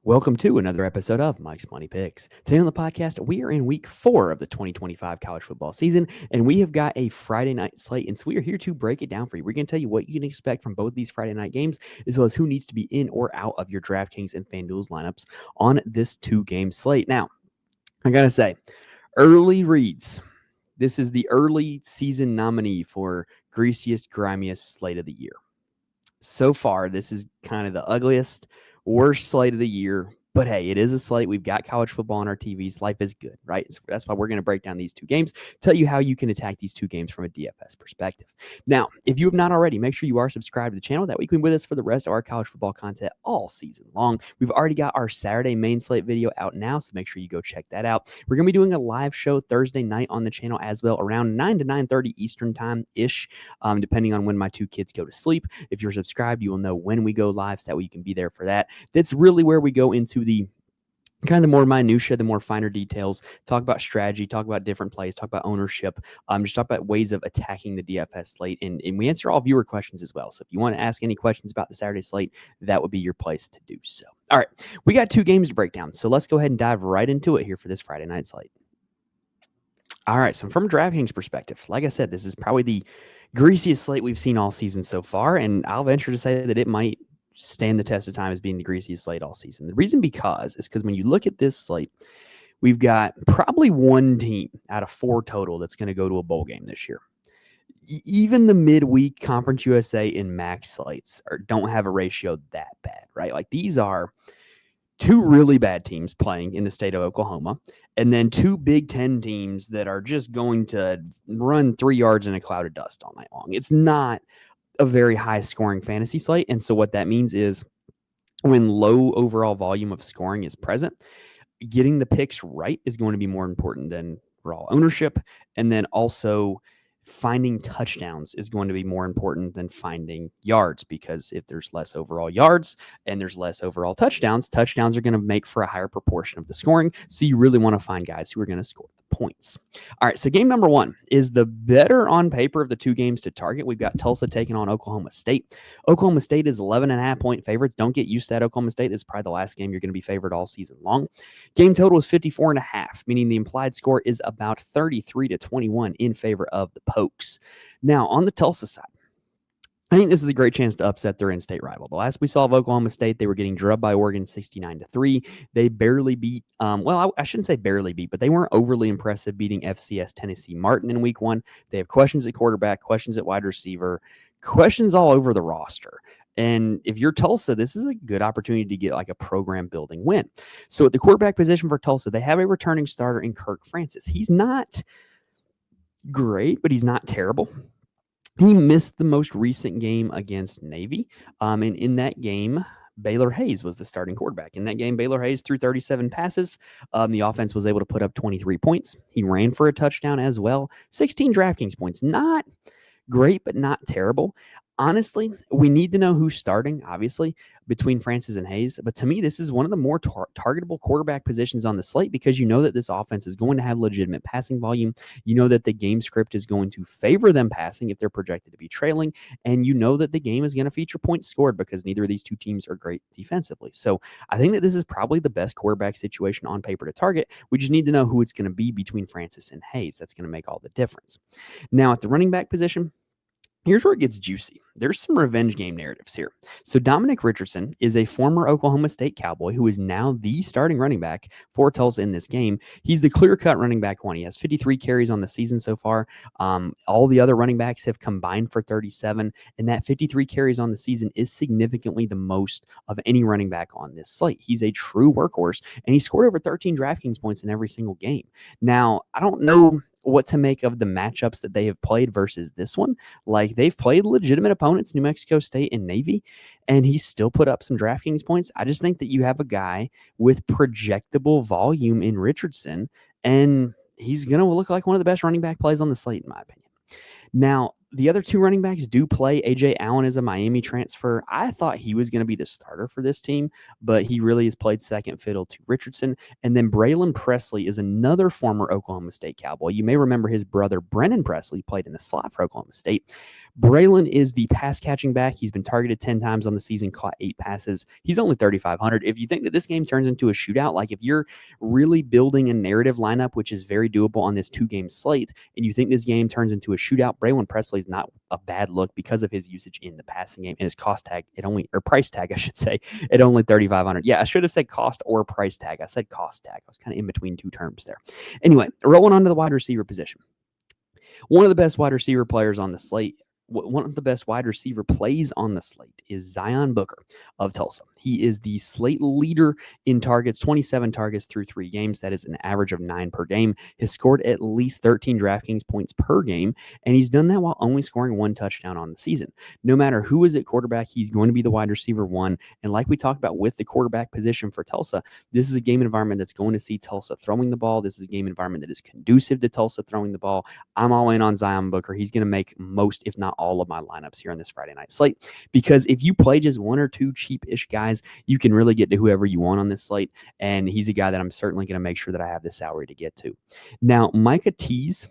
Welcome to another episode of Mike's Money Picks. Today on the podcast, we are in week 4 of the 2025 college football season, and we have got a Friday night slate. And so we are here to break it down for you. We're going to tell you what you can expect from both these Friday night games, as well as who needs to be in or out of your DraftKings and FanDuel's lineups on this 2-game slate. Now, I got to say, early reads. This is the early season nominee for greasiest, grimiest slate of the year. So far, this is kind of the ugliest, worst slate of the year. But hey, it is a slate. We've got college football on our TVs. Life is good, right? So that's why we're going to break down these 2 games, tell you how you can attack these 2 games from a DFS perspective. Now, if you have not already, make sure you are subscribed to the channel. That way you can be with us for the rest of our college football content all season long. We've already got our Saturday main slate video out now, so make sure you go check that out. We're going to be doing a live show Thursday night on the channel as well, around 9 to 9:30 Eastern time-ish, depending on when my 2 kids go to sleep. If you're subscribed, you will know when we go live, so that way you can be there for that. That's really where we go into the kind of the more minutia, the more finer details, talk about strategy, talk about different plays, talk about ownership, just talk about ways of attacking the DFS slate. And we answer all viewer questions as well. So if you want to ask any questions about the Saturday slate, that would be your place to do so. All right, we got 2 games to break down. So let's go ahead and dive right into it here for this Friday night slate. All right, so from DraftKings perspective, like I said, this is probably the greasiest slate we've seen all season so far. And I'll venture to say that it might stand the test of time as being the greasiest slate all season. The reason is because when you look at this slate, we've got probably 1 team out of 4 total that's going to go to a bowl game this year. Even the midweek Conference USA and max slates don't have a ratio that bad, right? Like these are 2 really bad teams playing in the state of Oklahoma, and then 2 Big Ten teams that are just going to run 3 yards in a cloud of dust all night long. It's not a very high scoring fantasy slate. And so what that means is when low overall volume of scoring is present, getting the picks right is going to be more important than raw ownership. And then also finding touchdowns is going to be more important than finding yards, because if there's less overall yards and there's less overall touchdowns are going to make for a higher proportion of the scoring. So you really want to find guys who are going to score the points. All right, so game number 1 is the better on paper of the 2 games to target. We've got Tulsa taking on Oklahoma State. Oklahoma State is 11.5-point favorites. Don't get used to that. Oklahoma State is probably the last game you're going to be favored all season long. Game total is 54.5, meaning the implied score is about 33-21 in favor of the Pokes. Now, on the Tulsa side, I think this is a great chance to upset their in-state rival. The last we saw of Oklahoma State, they were getting drubbed by Oregon 69-3. They barely beat, I shouldn't say barely beat, but they weren't overly impressive beating FCS Tennessee Martin in week 1. They have questions at quarterback, questions at wide receiver, questions all over the roster. And if you're Tulsa, this is a good opportunity to get like a program building win. So at the quarterback position for Tulsa, they have a returning starter in Kirk Francis. He's not great, but he's not terrible. He missed the most recent game against Navy. And in that game, Baylor Hayes was the starting quarterback. In that game, Baylor Hayes threw 37 passes. The offense was able to put up 23 points. He ran for a touchdown as well. 16 DraftKings points. Not great, but not terrible. Honestly, we need to know who's starting, obviously, between Francis and Hayes. But to me, this is one of the more targetable quarterback positions on the slate, because you know that this offense is going to have legitimate passing volume. You know that the game script is going to favor them passing if they're projected to be trailing. And you know that the game is going to feature points scored, because neither of these 2 teams are great defensively. So I think that this is probably the best quarterback situation on paper to target. We just need to know who it's going to be between Francis and Hayes. That's going to make all the difference. Now, at the running back position, here's where it gets juicy. There's some revenge game narratives here. So Dominic Richardson is a former Oklahoma State Cowboy who is now the starting running back for Tulsa in this game. He's the clear-cut running back 1. He has 53 carries on the season so far. All the other running backs have combined for 37, and that 53 carries on the season is significantly the most of any running back on this slate. He's a true workhorse, and he scored over 13 DraftKings points in every single game. Now, I don't know what to make of the matchups that they have played versus this one. Like, they've played legitimate opponents, New Mexico State and Navy, and he still put up some DraftKings points. I just think that you have a guy with projectable volume in Richardson, and he's going to look like one of the best running back plays on the slate, in my opinion. Now, The other two running backs do play. A.J. Allen is a Miami transfer. I thought he was going to be the starter for this team, but he really has played second fiddle to Richardson. And then Braylon Presley is another former Oklahoma State Cowboy. You may remember his brother, Brennan Presley, played in the slot for Oklahoma State. Braylon is the pass-catching back. He's been targeted 10 times on the season, caught 8 passes. He's only 3,500. If you think that this game turns into a shootout, like if you're really building a narrative lineup, which is very doable on this 2-game slate, and you think this game turns into a shootout, Braylon Presley is not a bad look because of his usage in the passing game and his cost tag price tag, I should say, at only 3,500. Yeah, I should have said cost or price tag. I said cost tag. I was kind of in between two terms there. Anyway, rolling on to the wide receiver position. One of the best wide receiver players on the slate, one of the best wide receiver plays on the slate is Zion Booker of Tulsa. He is the slate leader in targets, 27 targets through 3 games. That is an average of 9 per game. Has scored at least 13 DraftKings points per game, and he's done that while only scoring 1 touchdown on the season. No matter who is at quarterback, he's going to be the wide receiver 1. And like we talked about with the quarterback position for Tulsa, this is a game environment that's going to see Tulsa throwing the ball. This is a game environment that is conducive to Tulsa throwing the ball. I'm all in on Zion Booker. He's going to make most, if not all, of my lineups here on this Friday night slate, because if you play just 1 or 2 cheap-ish guys, you can really get to whoever you want on this slate, and he's a guy that I'm certainly going to make sure that I have the salary to get to. Now, Micah Tease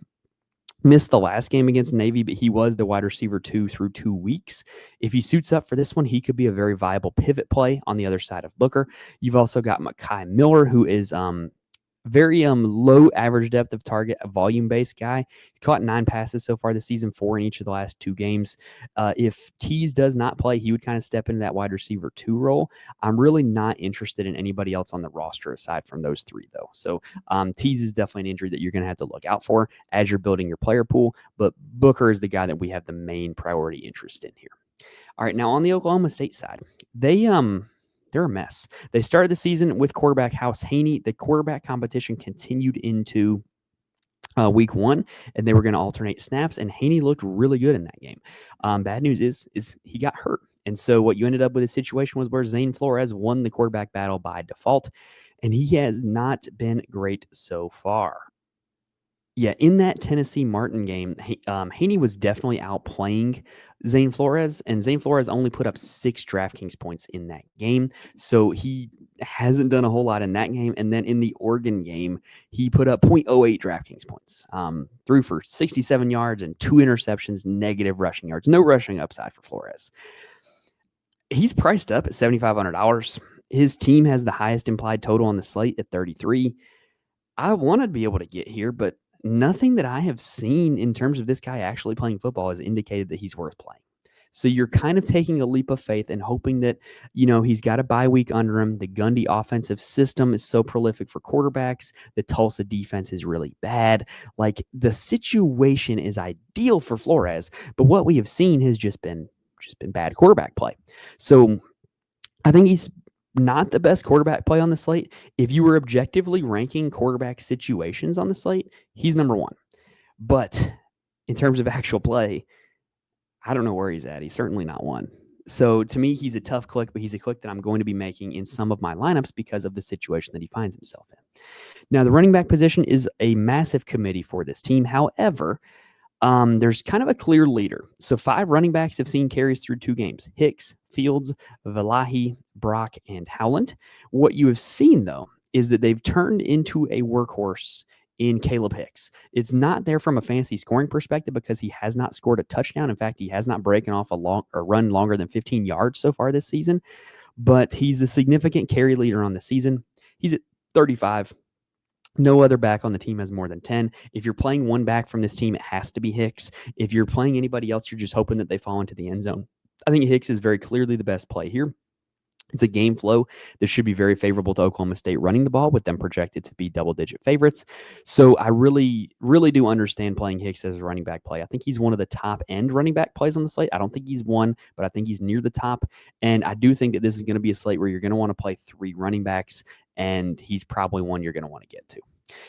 missed the last game against Navy, but he was the wide receiver 2 through 2 weeks. If he suits up for this one, he could be a very viable pivot play on the other side of Booker. You've also got Mekhi Miller, who is very low average depth of target, a volume-based guy. He's caught 9 passes so far this season, 4 in each of the last 2 games. If Tease does not play, he would kind of step into that wide receiver 2 role. I'm really not interested in anybody else on the roster aside from those 3, though. So Tease is definitely an injury that you're going to have to look out for as you're building your player pool, but Booker is the guy that we have the main priority interest in here. All right, now on the Oklahoma State side, they're a mess. They started the season with quarterback House Haney. The quarterback competition continued into week 1, and they were going to alternate snaps, and Haney looked really good in that game. Bad news is he got hurt. And so what you ended up with a situation was where Zane Flores won the quarterback battle by default, and he has not been great so far. Yeah, in that Tennessee Martin game, Haney was definitely outplaying Zane Flores, and Zane Flores only put up 6 DraftKings points in that game. So he hasn't done a whole lot in that game. And then in the Oregon game, he put up 0.08 DraftKings points, threw for 67 yards and 2 interceptions, negative rushing yards, no rushing upside for Flores. He's priced up at $7,500. His team has the highest implied total on the slate at 33. I want to be able to get here, but nothing that I have seen in terms of this guy actually playing football has indicated that he's worth playing. So you're kind of taking a leap of faith and hoping that, he's got a bye week under him. The Gundy offensive system is so prolific for quarterbacks. The Tulsa defense is really bad. Like, the situation is ideal for Flores, but what we have seen has just been bad quarterback play. So I think he's not the best quarterback play on the slate. If you were objectively ranking quarterback situations on the slate, he's number 1. But in terms of actual play, I don't know where he's at. He's certainly not 1. So to me, he's a tough click, but he's a click that I'm going to be making in some of my lineups because of the situation that he finds himself in. Now, the running back position is a massive committee for this team. However, there's kind of a clear leader. So 5 running backs have seen carries through 2 games: Hicks, Fields, Valahi, Brock, and Howland. What you have seen, though, is that they've turned into a workhorse in Caleb Hicks. It's not there from a fantasy scoring perspective because he has not scored a touchdown. In fact, he has not broken off a run longer than 15 yards so far this season, but he's a significant carry leader on the season. He's at 35. No other back on the team has more than 10. If you're playing one back from this team, it has to be Hicks. If you're playing anybody else, you're just hoping that they fall into the end zone. I think Hicks is very clearly the best play here. It's a game flow that should be very favorable to Oklahoma State running the ball, with them projected to be double-digit favorites. So I really, really do understand playing Hicks as a running back play. I think he's one of the top-end running back plays on the slate. I don't think he's 1, but I think he's near the top. And I do think that this is going to be a slate where you're going to want to play 3 running backs, and he's probably one you're going to want to get to.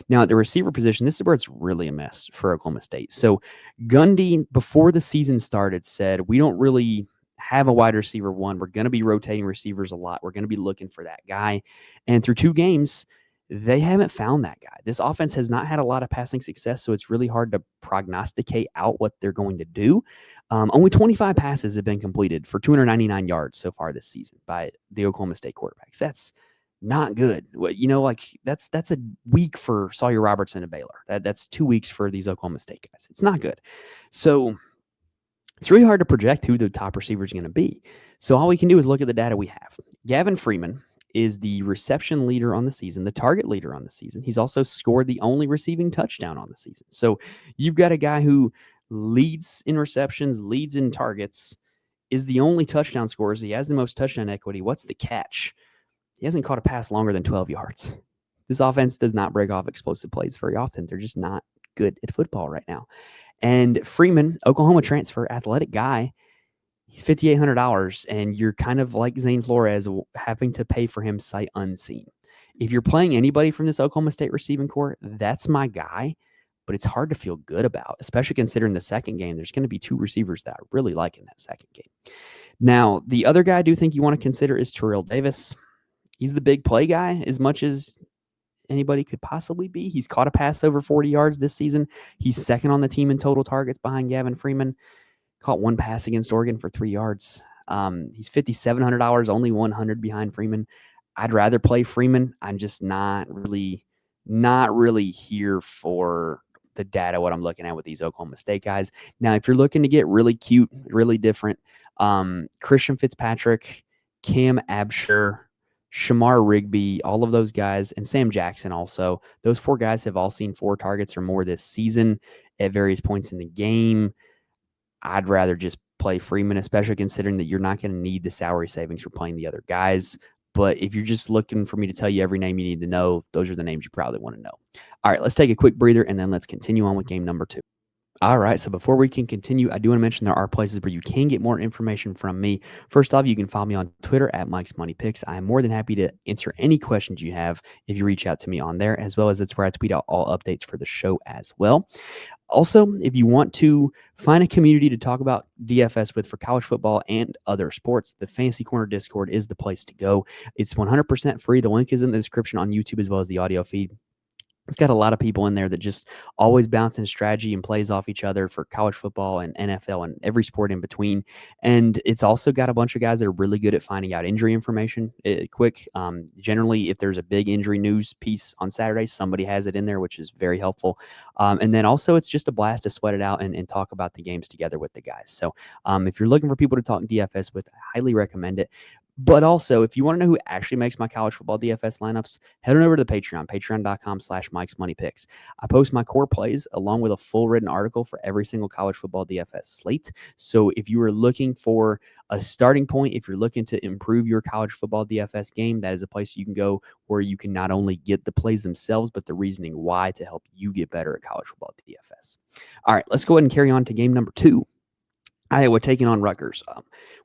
Now, at the receiver position, this is where it's really a mess for Oklahoma State. So Gundy, before the season started, said, we don't really have a wide receiver 1. We're going to be rotating receivers a lot. We're going to be looking for that guy. And through 2 games, They haven't found that guy. This offense has not had a lot of passing success, so it's really hard to prognosticate out what they're going to do. Only 25 passes have been completed for 299 yards so far this season by the Oklahoma State quarterbacks. That's not good. That's a week for Sawyer Robertson and Baylor. That's 2 weeks for these Oklahoma State guys. It's not good. So it's really hard to project who the top receiver is going to be. So all we can do is look at the data we have. Gavin Freeman is the reception leader on the season, the target leader on the season. He's also scored the only receiving touchdown on the season. So you've got a guy who leads in receptions, leads in targets, is the only touchdown scorer. He has the most touchdown equity. What's the catch? He hasn't caught a pass longer than 12 yards. This offense does not break off explosive plays very often. They're just not good at football right now. And Freeman, Oklahoma transfer, athletic guy, he's $5,800, and you're kind of like Zane Flores having to pay for him sight unseen. If you're playing anybody from this Oklahoma State receiving corps, that's my guy, but it's hard to feel good about, especially considering the second game. There's going to be 2 receivers that I really like in that second game. Now, the other guy I do think you want to consider is Terrell Davis. He's the big play guy as much as anybody could possibly be. He's caught a pass over 40 yards this season. He's second on the team in total targets behind Gavin Freeman. Caught 1 pass against Oregon for 3 yards. He's $5,700, only 100 behind Freeman. I'd rather play Freeman. I'm just not really here for the data, what I'm looking at with these Oklahoma State guys. Now, if you're looking to get really cute, really different, Christian Fitzpatrick, Cam Absher, Shamar Rigby, all of those guys, and Sam Jackson also. Those 4 guys have all seen 4 targets or more this season at various points in the game. I'd rather just play Freeman, especially considering that you're not going to need the salary savings for playing the other guys. But if you're just looking for me to tell you every name you need to know, those are the names you probably want to know. All right, let's take a quick breather, and then let's continue on with game number 2. All right, so before we can continue, I do want to mention there are places where you can get more information from me. First off, you can follow me on Twitter at Mike's Money Picks. I'm more than happy to answer any questions you have if you reach out to me on there, as well as that's where I tweet out all updates for the show as well. Also, if you want to find a community to talk about DFS with for college football and other sports, the Fantasy Corner Discord is the place to go. It's 100% free. The link is in the description on YouTube as well as the audio feed. It's got a lot of people in there that just always bouncing strategy and plays off each other for college football and NFL and every sport in between. And it's also got a bunch of guys that are really good at finding out injury information quick. Generally, if there's a big injury news piece on Saturday, somebody has it in there, which is very helpful. And then also, it's just a blast to sweat it out and talk about the games together with the guys. So if you're looking for people to talk DFS with, I highly recommend it. But also, if you want to know who actually makes my college football DFS lineups, head on over to the Patreon, patreon.com/Mike's Money Picks. I post my core plays along with a full written article for every single college football DFS slate. So if you are looking for a starting point, if you're looking to improve your college football DFS game, that is a place you can go where you can not only get the plays themselves, but the reasoning why to help you get better at college football DFS. All right, let's go ahead and carry on to game number 2. Iowa taking on Rutgers.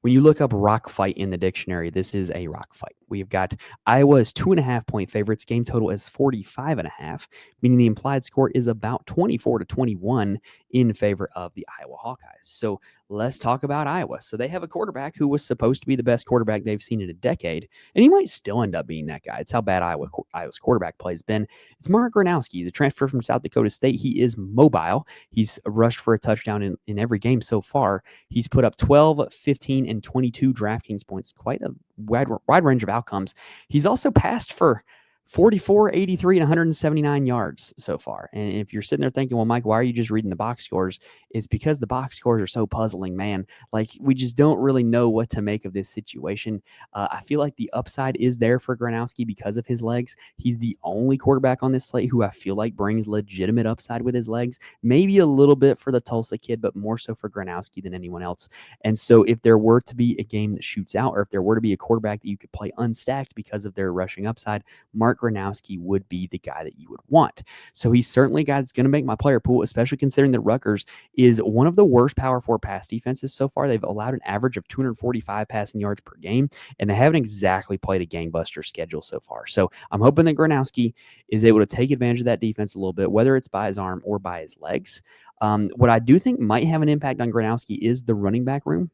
When you look up rock fight in the dictionary, this is a rock fight. We've got Iowa as 2.5-point favorites. Game total is 45.5, meaning the implied score is about 24-21 in favor of the Iowa Hawkeyes. So let's talk about Iowa. So they have a quarterback who was supposed to be the best quarterback they've seen in a decade, and he might still end up being that guy. It's how bad Iowa's quarterback play has been. It's Mark Gronowski. He's a transfer from South Dakota State. He is mobile. He's rushed for a touchdown in every game so far. He's put up 12, 15, and 22 DraftKings points. Quite a wide range of outcomes. He's also passed for 44, 83, and 179 yards so far. And if you're sitting there thinking, well, Mike, why are you just reading the box scores? It's because the box scores are so puzzling, man. Like, we just don't really know what to make of this situation. I feel like the upside is there for Gronowski because of his legs. He's the only quarterback on this slate who I feel like brings legitimate upside with his legs. Maybe a little bit for the Tulsa kid, but more so for Gronowski than anyone else. And so if there were to be a game that shoots out, or if there were to be a quarterback that you could play unstacked because of their rushing upside, Mark Gronowski would be the guy that you would want. So he's certainly a guy that's going to make my player pool, especially considering that Rutgers is one of the worst Power 4 pass defenses so far. They've allowed an average of 245 passing yards per game, and they haven't exactly played a gangbuster schedule so far. So I'm hoping that Gronowski is able to take advantage of that defense a little bit, whether it's by his arm or by his legs. What I do think might have an impact on Gronowski is the running back room.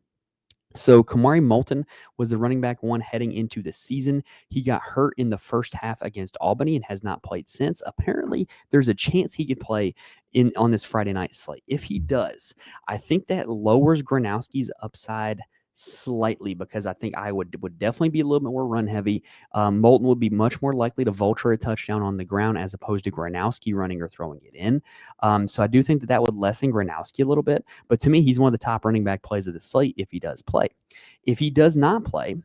So Kamari Moulton was the running back one heading into the season. He got hurt in the first half against Albany and has not played since. Apparently, there's a chance he could play in on this Friday night slate. If he does, I think that lowers Gronowski's upside slightly because I think I would definitely be a little bit more run heavy. Moulton would be much more likely to vulture a touchdown on the ground as opposed to Gronowski running or throwing it in. So I do think that that would lessen Gronowski a little bit. But to me, he's one of the top running back plays of the slate if he does play. If he does not play,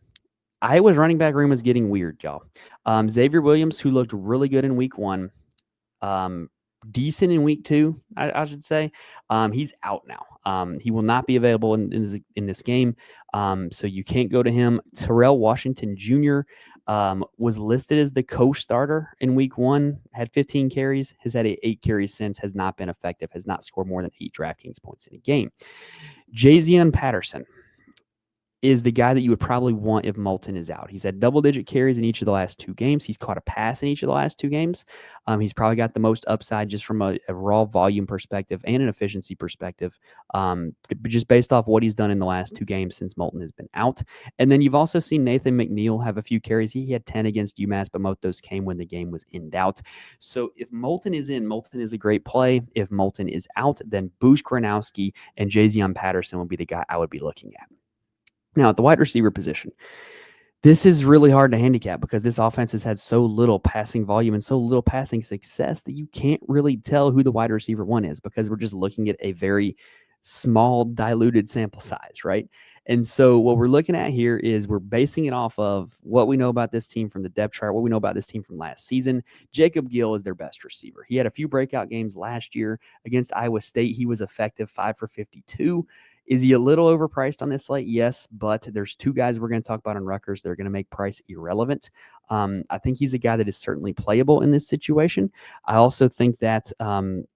Iowa's running back room is getting weird, y'all. Xavier Williams, who looked really good in week one, um, decent in week two, I should say. He's out now. He will not be available in this game, so you can't go to him. Terrell Washington Jr. Was listed as the co-starter in week one, had 15 carries, has had 8 carries since, has not been effective, has not scored more than 8 DraftKings points in a game. Jayzion Patterson is the guy that you would probably want if Moulton is out. He's had double-digit carries in each of the last 2 games. He's caught a pass in each of the last 2 games. He's probably got the most upside just from a raw volume perspective and an efficiency perspective, just based off what he's done in the last 2 games since Moulton has been out. And then you've also seen Nathan McNeil have a few carries. He had 10 against UMass, but most of those came when the game was in doubt. So if Moulton is in, Moulton is a great play. If Moulton is out, then Boosh Gronowski and Jayzion Patterson will be the guy I would be looking at. Now, at the wide receiver position, this is really hard to handicap because this offense has had so little passing volume and so little passing success that you can't really tell who the wide receiver one is because we're just looking at a very small, diluted sample size, right? And so what we're looking at here is we're basing it off of what we know about this team from the depth chart, what we know about this team from last season. Jacob Gill is their best receiver. He had a few breakout games last year against Iowa State. He was effective 5 for 52. Is he a little overpriced on this slate? Yes, but there's 2 guys we're going to talk about on Rutgers that are going to make price irrelevant. I think he's a guy that is certainly playable in this situation. I also think that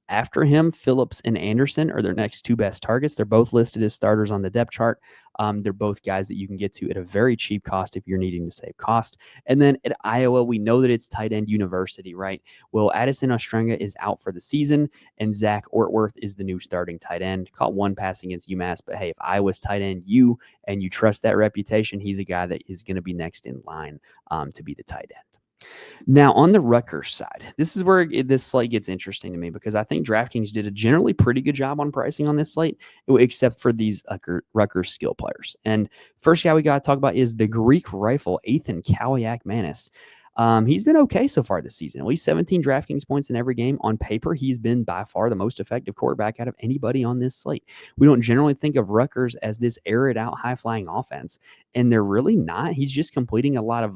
after him, Phillips and Anderson are their next 2 best targets. They're both listed as starters on the depth chart. They're both guys that you can get to at a very cheap cost if you're needing to save cost. And then at Iowa, we know that it's tight end university, right? Well, Addison Ostrenga is out for the season, and Zach Ortworth is the new starting tight end. Caught 1 pass against UMass, but hey, if Iowa's tight end you and you trust that reputation, he's a guy that is going to be next in line to be the tight end. Now, on the Rutgers side, this is where this slate gets interesting to me because I think DraftKings did a generally pretty good job on pricing on this slate, except for these Rutgers skill players. And first guy we got to talk about is the Greek rifle, Ethan Kaliakmanis. He's been okay so far this season, at least 17 DraftKings points in every game. On paper, he's been by far the most effective quarterback out of anybody on this slate. We don't generally think of Rutgers as this arid out, high-flying offense, and they're really not. He's just completing a lot of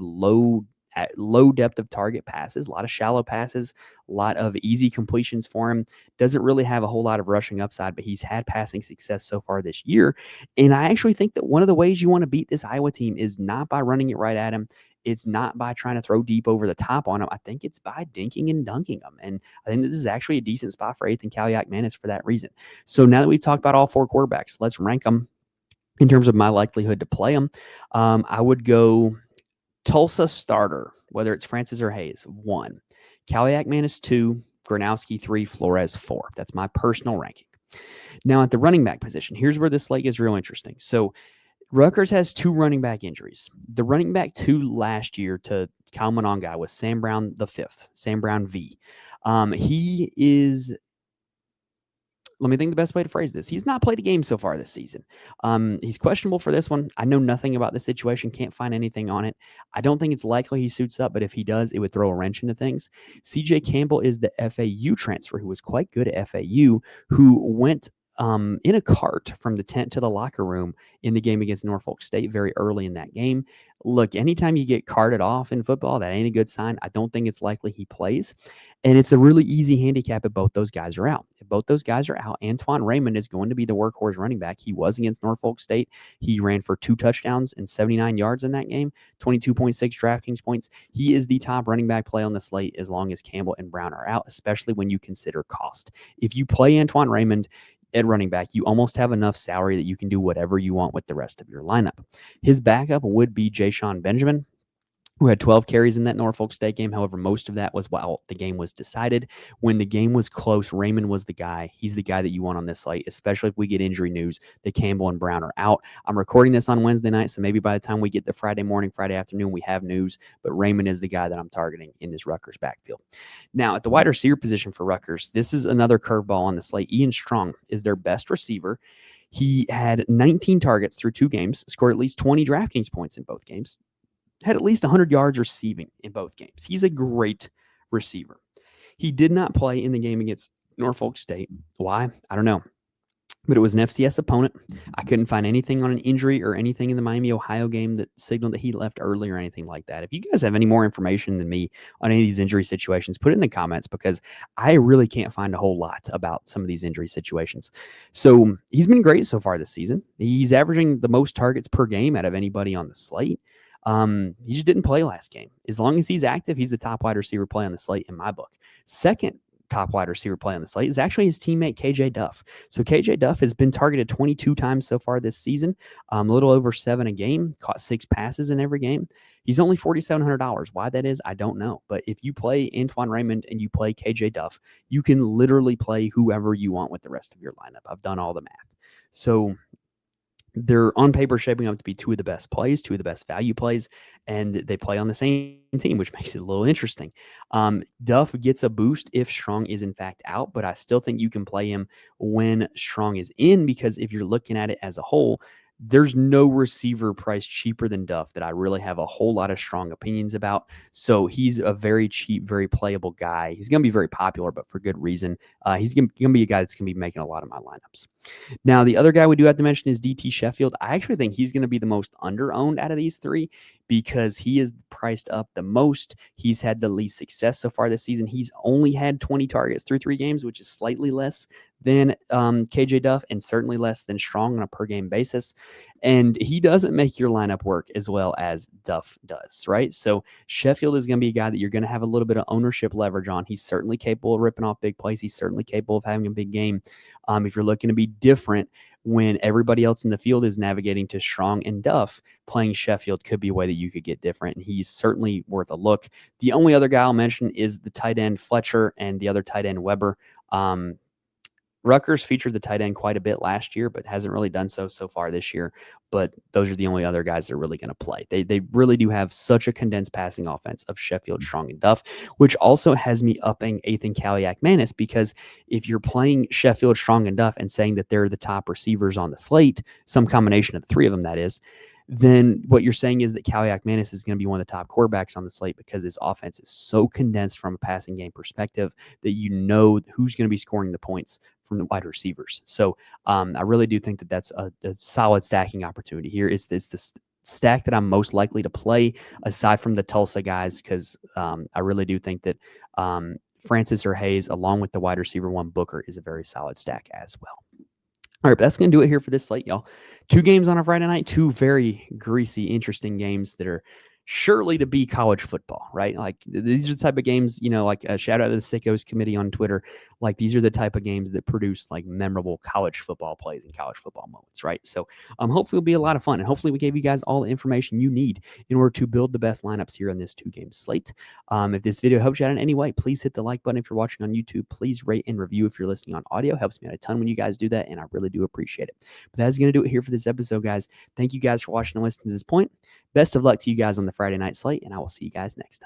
at low depth of target passes, a lot of shallow passes, a lot of easy completions for him. Doesn't really have a whole lot of rushing upside, but he's had passing success so far this year. And I actually think that one of the ways you want to beat this Iowa team is not by running it right at him. It's not by trying to throw deep over the top on him. I think it's by dinking and dunking him. And I think this is actually a decent spot for Ethan Kaliakmanis for that reason. So now that we've talked about all 4 quarterbacks, let's rank them in terms of my likelihood to play them. I would go Tulsa starter, whether it's Francis or Hayes, 1. Kaliakmanis 2, Gronowski 3, Flores 4. That's my personal ranking. Now at the running back position, here's where this slate is real interesting. So Rutgers has 2 running back injuries. The running back 2 last year to Kyle Monongai was Sam Brown the 5th, Sam Brown V. He is let me think the best way to phrase this. He's not played a game so far this season. He's questionable for this one. I know nothing about the situation, can't find anything on it. I don't think it's likely he suits up, but if he does, it would throw a wrench into things. CJ Campbell is the FAU transfer who was quite good at FAU, who went in a cart from the tent to the locker room in the game against Norfolk State very early in that game. Look, anytime you get carted off in football, that ain't a good sign. I don't think it's likely he plays. And it's a really easy handicap if both those guys are out. If both those guys are out, Antoine Raymond is going to be the workhorse running back. He was against Norfolk State. He ran for 2 touchdowns and 79 yards in that game, 22.6 DraftKings points. He is the top running back play on the slate as long as Campbell and Brown are out, especially when you consider cost. If you play Antoine Raymond at running back, you almost have enough salary that you can do whatever you want with the rest of your lineup. His backup would be Ja'Shawn Benjamin. who had 12 carries in that Norfolk State game. However, most of that was while the game was decided. When the game was close, Raymond was the guy. He's the guy that you want on this slate, especially if we get injury news that Campbell and Brown are out. I'm recording this on Wednesday night, so maybe by the time we get to Friday morning, Friday afternoon, we have news. But Raymond is the guy that I'm targeting in this Rutgers backfield. Now, at the wide receiver position for Rutgers, this is another curveball on the slate. Ian Strong is their best receiver. He had 19 targets through 2 games, scored at least 20 DraftKings points in both games, had at least 100 yards receiving in both games. He's a great receiver. He did not play in the game against Norfolk State. Why? I don't know. But it was an FCS opponent. I couldn't find anything on an injury or anything in the Miami, Ohio game that signaled that he left early or anything like that. If you guys have any more information than me on any of these injury situations, put it in the comments because I really can't find a whole lot about some of these injury situations. So he's been great so far this season. He's averaging the most targets per game out of anybody on the slate. He just didn't play last game. As long as he's active, he's the top wide receiver play on the slate in my book. Second top wide receiver play on the slate is actually his teammate KJ Duff. So KJ Duff has been targeted 22 times so far this season, a little over 7 a game, caught 6 passes in every game. He's only $4,700. Why that is, I don't know. But if you play Antoine Raymond and you play KJ Duff, you can literally play whoever you want with the rest of your lineup. I've done all the math. So they're on paper shaping up to be 2 of the best plays, 2 of the best value plays, and they play on the same team, which makes it a little interesting. Duff gets a boost if Strong is in fact out, but I still think you can play him when Strong is in because if you're looking at it as a whole, there's no receiver priced cheaper than Duff that I really have a whole lot of strong opinions about. So he's a very cheap, very playable guy. He's going to be very popular, but for good reason. He's going to be a guy that's going to be making a lot of my lineups. Now, the other guy we do have to mention is DT Sheffield. I actually think he's going to be the most under-owned out of these 3 because he is priced up the most. He's had the least success so far this season. He's only had 20 targets through 3 games, which is slightly less than KJ Duff and certainly less than Strong on a per-game basis. And he doesn't make your lineup work as well as Duff does, right? So Sheffield is going to be a guy that you're going to have a little bit of ownership leverage on. He's certainly capable of ripping off big plays. He's certainly capable of having a big game. If you're looking to be different when everybody else in the field is navigating to Strong and Duff, playing Sheffield could be a way that you could get different. And he's certainly worth a look. The only other guy I'll mention is the tight end Fletcher and the other tight end Weber. Rutgers featured the tight end quite a bit last year, but hasn't really done so far this year. But those are the only other guys that are really going to play. They really do have such a condensed passing offense of Sheffield, Strong, and Duff, which also has me upping Ethan Kaliak-Manis because if you're playing Sheffield, Strong, and Duff and saying that they're the top receivers on the slate, some combination of the 3 of them, that is, then what you're saying is that Kaliak-Manis is going to be one of the top quarterbacks on the slate because his offense is so condensed from a passing game perspective that you know who's going to be scoring the points from the wide receivers. So I really do think that that's a solid stacking opportunity here. It's the stack that I'm most likely to play aside from the Tulsa guys because I really do think that Francis or Hayes, along with the wide receiver 1 Booker, is a very solid stack as well. All right, but that's going to do it here for this slate, y'all. 2 games on a Friday night, 2 very greasy, interesting games that are surely to be college football, right? Like these are the type of games, like a shout out to the Sickos committee on Twitter. Like these are the type of games that produce like memorable college football plays and college football moments, right? So hopefully it'll be a lot of fun. And hopefully we gave you guys all the information you need in order to build the best lineups here on this 2-game slate. If this video helps you out in any way, please hit the like button. If you're watching on YouTube, please rate and review if you're listening on audio. Helps me out a ton when you guys do that, and I really do appreciate it. But that's going to do it here for this episode, guys. Thank you guys for watching and listening to this point. Best of luck to you guys on the Friday night slate, and I will see you guys next time.